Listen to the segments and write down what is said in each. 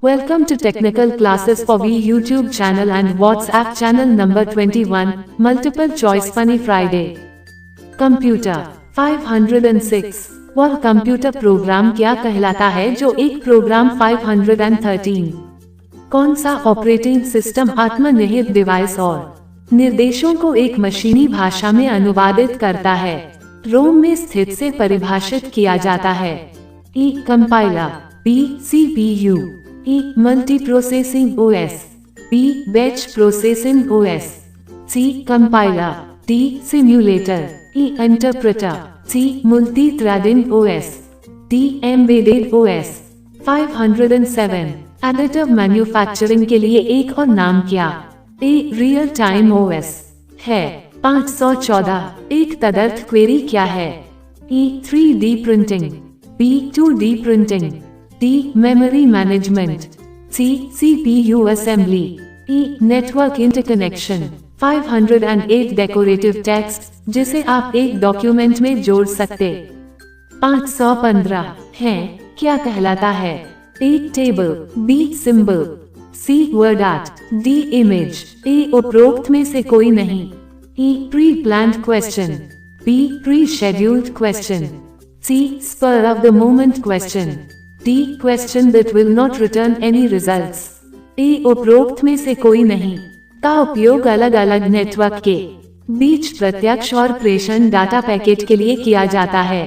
Welcome to Technical Classes for V YouTube channel and WhatsApp channel number 21, Multiple Choice Funny Friday. Computer 506 वह computer program क्या कहलाता है जो एक programme 513? कौन सा ऑपरेटिंग सिस्टम आत्मनिहित डिवाइस और निर्देशों को एक मशीनी भाषा में अनुवादित करता है? रोम में स्थित से परिभाषित किया जाता है। E compiler, B CPU, E multi processing OS, B batch processing OS, C compiler, D simulator, E interpreter, C multi threading OS, D embedded OS. 507 additive manufacturing के लिए एक और नाम क्या? ए रियल टाइम ओएस है। 514 एक तदर्थ query क्या है? E 3D printing, B 2D printing, D memory management, C CPU assembly, E network interconnection. 508 decorative text जिसे आप एक डॉक्यूमेंट में जोड़ सकते। 515 है क्या कहलाता है? A table, B symbol, C word art, D image. A उपरोक्त में से कोई नहीं। E pre planned question, B pre scheduled question, C spur of the moment question, D question that will not return any results. A उपरोक्त में से कोई नहीं। का उपयोग अलग अलग नेटवर्क के बीच प्रत्यक्ष और प्रेषण डाटा पैकेट के लिए किया जाता है।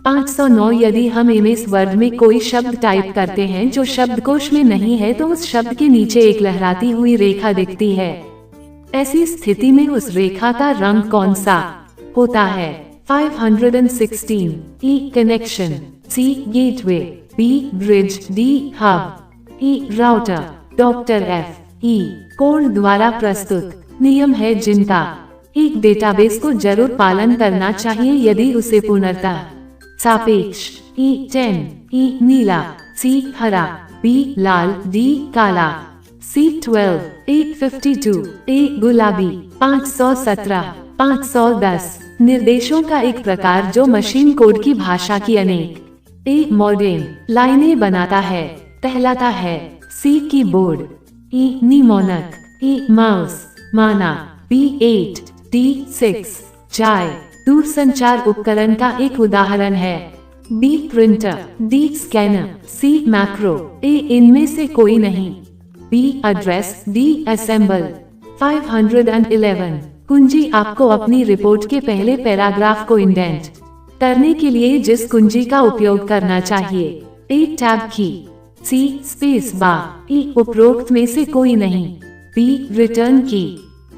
509 यदि हम एमएस वर्ड में कोई शब्द टाइप करते हैं जो शब्दकोश में नहीं है तो उस शब्द के नीचे एक लहराती हुई रेखा दिखती है। ऐसी स्थिति में उस रेखा का रंग कौन सा होता है? 516 E connection, C gateway, B bridge, D hub, E router. Doctor F E Codd द्वारा प्रस्तुत नियम है जिनका एक डेटाबेस को जरूर पालन करना चाहिए यदि उसे पूर्णतः सापेक्ष। ई 10 ई नीला, सी हरा, बी लाल, डी काला, सी 12 ए 52 ए गुलाबी। 517 510 निर्देशों का एक प्रकार जो मशीन कोड की भाषा की अनेक ए मॉडेम लाइनें बनाता है कहलाता है। सी कीबोर्ड, ई निमोनक, ई माउस माना, बी 8 डी 6 चाय दूरसंचार उपकरण का एक उदाहरण है। बी प्रिंटर, डी स्कैनर, सी मैक्रो। ए इनमें से कोई नहीं। B address, D assemble. 511 कुंजी आपको अपनी रिपोर्ट के पहले पैराग्राफ को इंडेंट करने के लिए जिस कुंजी का उपयोग करना चाहिए। ए टैब की, सी स्पेस बार। ई उपरोक्त में से कोई नहीं। बी रिटर्न की,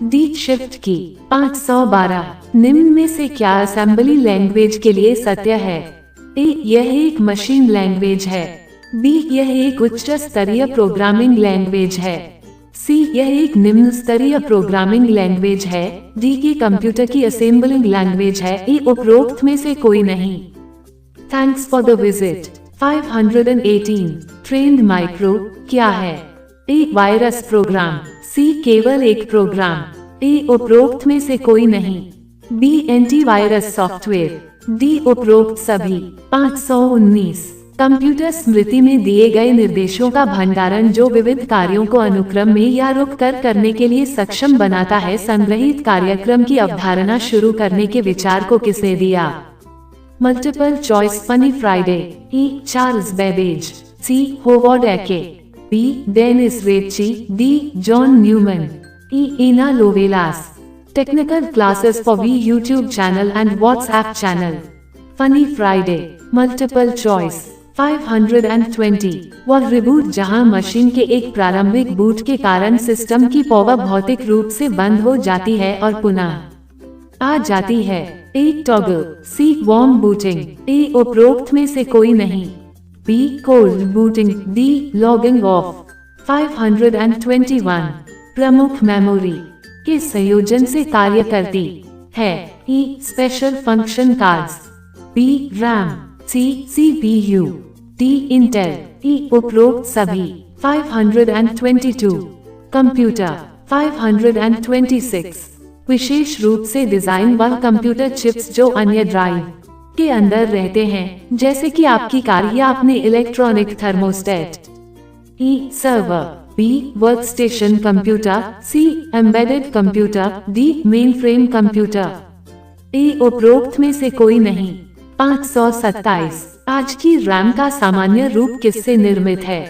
डी शिफ्ट की। 512 निम्न में से क्या असेंबली लैंग्वेज के लिए सत्य है? ए यह एक मशीन लैंग्वेज है, बी यह एक उच्च स्तरीय प्रोग्रामिंग लैंग्वेज है, सी यह एक निम्न स्तरीय प्रोग्रामिंग लैंग्वेज है, डी की कंप्यूटर की असेंबलिंग लैंग्वेज है। ई उपरोक्त में से कोई नहीं। Thanks for the visit. 518 trend micro क्या है? ए वायरस प्रोग्राम, सी केवल एक प्रोग्राम। ए उपरोक्त में से कोई नहीं। बी एंटीवायरस सॉफ्टवेयर, डी उपरोक्त सभी। 519 कंप्यूटर स्मृति में दिए गए निर्देशों का भंडारण जो विविध कार्यों को अनुक्रम में या रुक कर करने के लिए सक्षम बनाता है। संग्रहित कार्यक्रम की अवधारणा शुरू करने के विचार को किसने दिया? Multiple choice funny Friday. E Charles Babbage, C Howard Aiken, B Dennis Ritchie, D John Neumann, E Ada Lovelace. Technical classes for we YouTube channel and WhatsApp channel. Funny Friday multiple choice. 520 वह reboot जहां machine के एक प्रारंभिक boot के कारण system की power भौतिक रूप से बंद हो जाती है और पुनः आ जाती है। A toggle, C warm booting. A उपरोक्त में से कोई नहीं। B cold booting, D logging off. 521 प्रमुख मेमोरी के संयोजन से कार्य करती है। E special function cards, B RAM, C CPU, D Intel. E उपरोक्त सभी। 522 कंप्यूटर। 526 विशेष रूप से डिजाइन वह कंप्यूटर चिप्स जो अन्य ड्राइव के अंदर रहते हैं, जैसे कि आपकी कार या अपने electronic thermostat. E. Server. B. Workstation computer. C. Embedded computer. D. Mainframe computer. A. उपरोक्त में से कोई नहीं। 527। आज की रैम का सामान्य रूप किससे निर्मित है?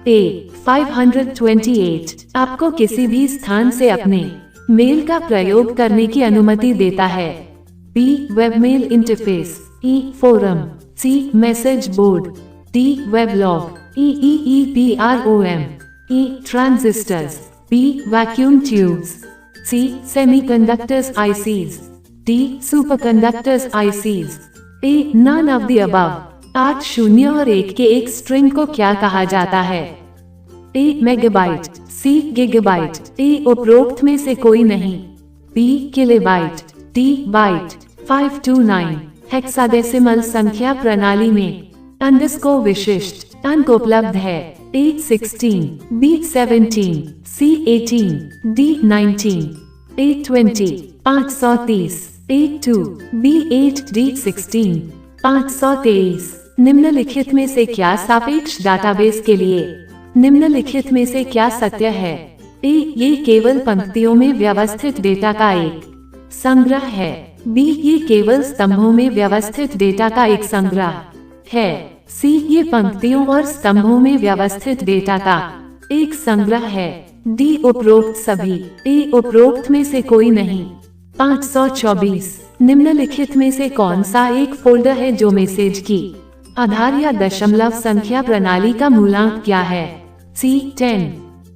A. 528 आपको किसी भी स्थान से अपने मेल का प्रयोग करने की अनुमति देता है। B. Webmail interface. E. Forum. C. Message board. D. Weblog. EEEPROM. E. Transistors. B. Vacuum tubes. C. Semiconductors ICs. D. Superconductors ICs. A. None of the above. 8 शून्य और 1 के एक स्ट्रिंग को क्या कहा जाता है? A. Megabyte. C. Gigabyte. A. उपरोक्त में से कोई नहीं। B. Kilobyte. D. Byte. 529 hexadecimal संख्या प्रणाली में अंडरस्कोर विशिष्ट अंक उपलब्ध है। A. 16 B. 17 C. 18 D. 19 A. 20 530 A. 2 B. 8 D. 16 523 निम्नलिखित में से क्या सापेक्ष डाटाबेस के लिए निम्नलिखित में से क्या सत्य है? A. ये केवल पंक्तियों में व्यवस्थित डेटा का एक संग्रह है। B. ये केवल स्तंभों में व्यवस्थित डेटा का एक संग्रह है। C. ये पंक्तियों और स्तंभों में व्यवस्थित डेटा का एक संग्रह है। D. उपरोक्त सभी। A. उपरोक्त में से कोई नहीं। 524 निम्नलिखित में से कौन सा एक फोल्डर है जो मैसेज की आधार या दशमलव संख्या प्रणाली का मूलांक क्या है? C. 10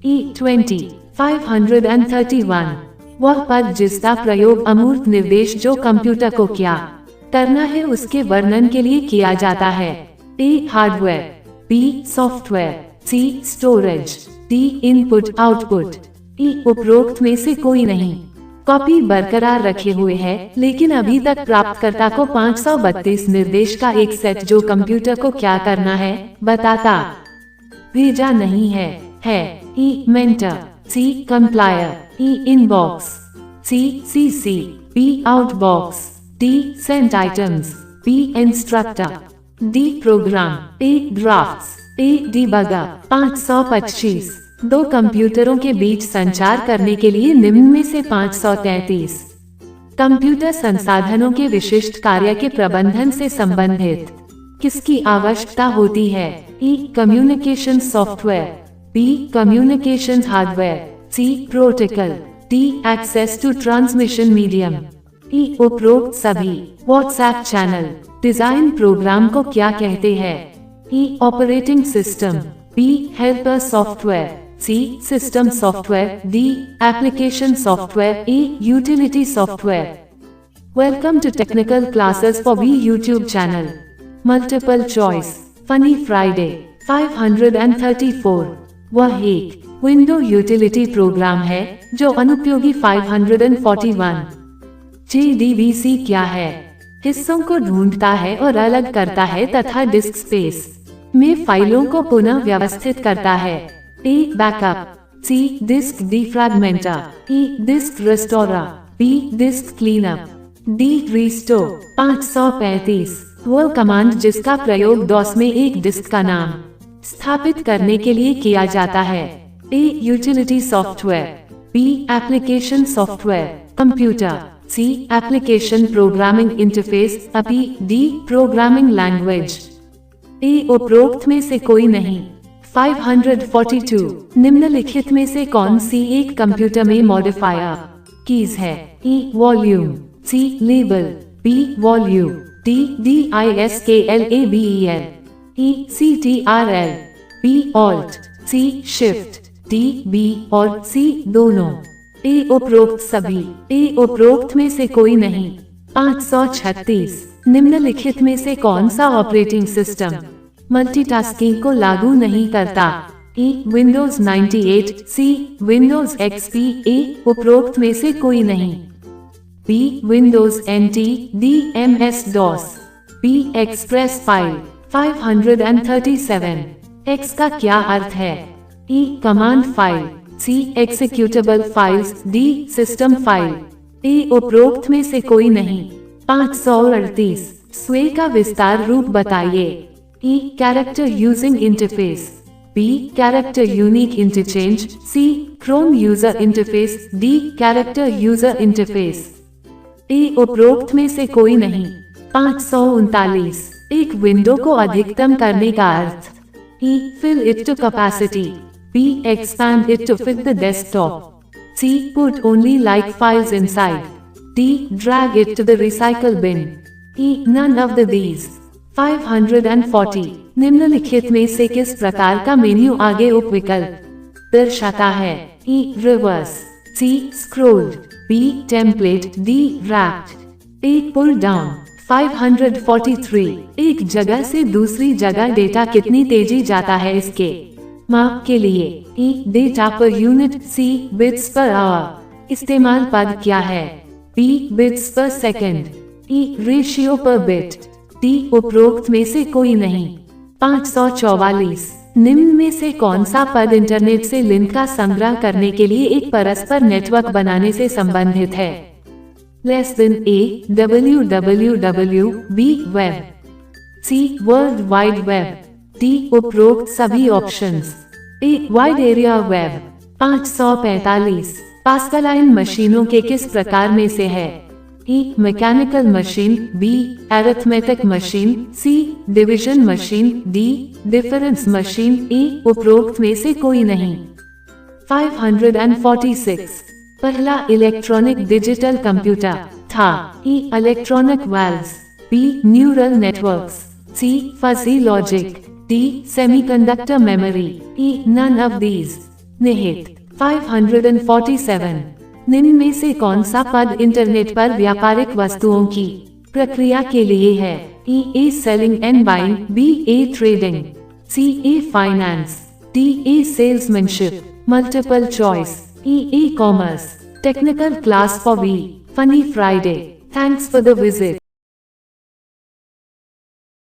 E. 20 531 वह पद जिसका प्रयोग अमूर्त निर्देश जो कंप्यूटर को क्या करना है उसके वर्णन के लिए किया जाता है। A. Hardware. B. Software. C. Storage. D. Input output. E. उपरोक्त में से कोई नहीं। कॉपी बरकरार रखे हुए है लेकिन अभी तक प्राप्तकर्ता को 532 निर्देश का एक सेट जो कंप्यूटर को क्या करना है बताता भेजा नहीं है। E. Mentor. C. Compiler. E. Inbox. C. CC। B. Outbox. D. Sent items. B. Instructor. D. Program. A. Drafts. A. Debugger. 525 दो कंप्यूटरों के बीच संचार करने के लिए निम्न में से 533 कंप्यूटर संसाधनों के विशिष्ट कार्य के प्रबंधन से संबंधित किसकी आवश्यकता होती है? E. Communication software. B. Communication hardware. C. Protocol. D. Access to transmission medium. E. उपरोक्त सभी। WhatsApp channel. डिजाइन प्रोग्राम को क्या कहते हैं? E. Operating system. B. Helper software. C. System software. D. Application software. E. Utility software. Welcome to technical classes for we YouTube channel. Multiple choice funny Friday 534 वह एक window utility programme है जो अनुपयोगी 541 JDBC क्या है? हिस्सों को ढूंढता है और अलग करता है तथा डिस्क स्पेस में फाइलों को पुनः व्यवस्थित करता है। A. Backup. C. Disk defragmenter. E. Disk restorer. B. Disk cleanup. D. Restore. 535 वह कमांड जिसका प्रयोग DOS में एक डिस्क का नाम स्थापित करने के लिए किया जाता है। A. Utility software. B. Application software computer. C. Application programming interface. अपी D. Programming language. A. उपरोक्त में से कोई नहीं। 542 निम्नलिखित में से कौन सी एक कंप्यूटर में मॉडिफायर कीज है? E. Volume. C. Label. B. Volume. D. DISKLABEL। E. CTRL। B. Alt. C. Shift. D. B और C दोनों। A. उपरोक्त सभी। A. उपरोक्त में से कोई नहीं। 536 निम्नलिखित में से कौन सा ऑपरेटिंग सिस्टम मल्टीटास्किंग को लागू नहीं करता? E. Windows 98। C. Windows XP। A. उपरोक्त में से कोई नहीं। B. Windows NT। D. MS DOS। B. Express file 537 X का क्या अर्थ है? E. Command file. C. Executable files. D. System file. A. उपरोक्त में से कोई नहीं। 538 स्वे का विस्तार रूप बताइए। E. Character using interface. B. B. Character unique interchange. C. Chrome user interface. D. Character user interface. A. उपरोक्त में से कोई नहीं। 539। एक विंडो को अधिकतम करने का अर्थ। E. Fill it to capacity. B. Expand it to fit the desktop. C. Put only like files inside. D. Drag it to the recycle bin. E. None of these. 540। निम्नलिखित में से किस प्रकार का मेन्यू आगे उपविकल्प दर्शाता है? E. Reverse. C. Scrolled. B. Template. D. Wrapped. A. Pull down। 543। एक जगह से दूसरी जगह डेटा कितनी तेजी जाता है इसके माप के लिए? E. Data per unit. C. Bits per hour। इस्तेमाल पद क्या है? B. Bits per second। E. Ratio per bit। D. उपरोक्त में से कोई नहीं। 544। निम्न में से कौन सा पद इंटरनेट से लिंक का संग्रह करने के लिए एक परस्पर नेटवर्क बनाने से संबंधित है? Less than A. www. B. Web। C. World Wide Web। D. उपरोक्त सभी options. A. Wide Area Web। 545। Pascaline मशीनों के किस प्रकार में से है? E. Mechanical machine. B. Arithmetic machine. C. Division machine. D. Difference machine. E. उपरोक्त में से कोई नहीं। 546। पहला इलेक्ट्रॉनिक डिजिटल कंप्यूटर था। E. Electronic valves. B. Neural networks. C. Fuzzy logic. D. Semiconductor memory. E. None of these. निहित। 547। निम्न में से कौन सा पद इंटरनेट पर व्यापारिक वस्तुओं की प्रक्रिया के लिए है? E. A. Selling and buying। B. A. Trading। C. A. Finance। D. A. Salesmanship। Multiple choice। E. E-commerce। Technical class for V. Funny Friday। Thanks for the visit.